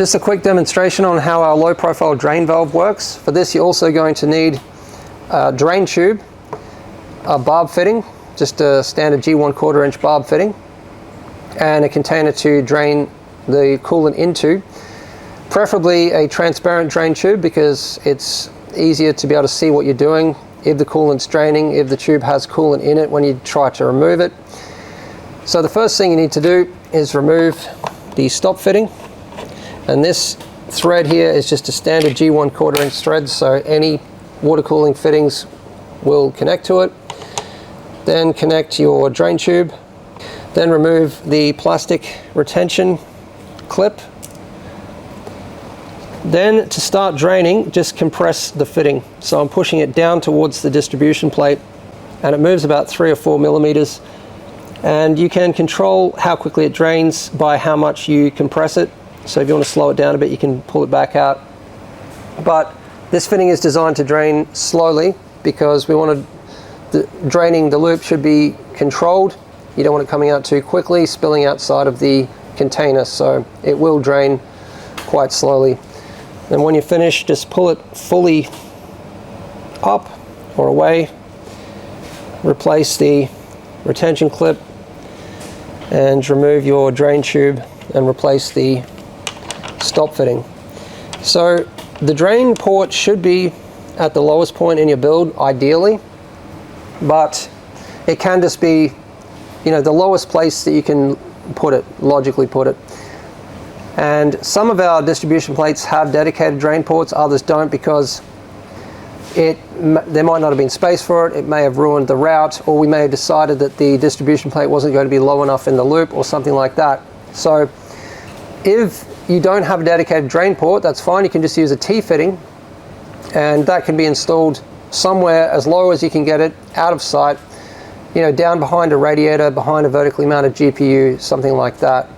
Just a quick demonstration on how our low profile drain valve works. For this you're also going to need a drain tube, a barb fitting, just a standard G1 1/4 inch barb fitting, and a container to drain the coolant into. Preferably a transparent drain tube because it's easier to be able to see what you're doing if the coolant's draining, if the tube has coolant in it when you try to remove it. So the first thing you need to do is remove the stop fitting, and this thread here is just a standard G1 1/4 inch thread, so any water cooling fittings will connect to it. Then connect your drain tube, then remove the plastic retention clip. Then to start draining, just compress the fitting. So I'm pushing it down towards the distribution plate, and it moves about 3 or 4 millimeters. And you can control how quickly it drains by how much you compress it. So if you want to slow it down a bit, you can pull it back out. But this fitting is designed to drain slowly because we want draining the loop should be controlled. You don't want it coming out too quickly, spilling outside of the container, so it will drain quite slowly. And when you're finished, just pull it fully up or away, replace the retention clip, and remove your drain tube and replace the stop fitting. So the drain port should be at the lowest point in your build, ideally, but it can just be, you know, the lowest place that you can put it, logically put it. And some of our distribution plates have dedicated drain ports, others don't, because there might not have been space for it, it may have ruined the route, or we may have decided that the distribution plate wasn't going to be low enough in the loop or something like that. So if you don't have a dedicated drain port, that's fine, you can just use a T-fitting, and that can be installed somewhere as low as you can get it, out of sight, you know, down behind a radiator, behind a vertically mounted GPU, something like that.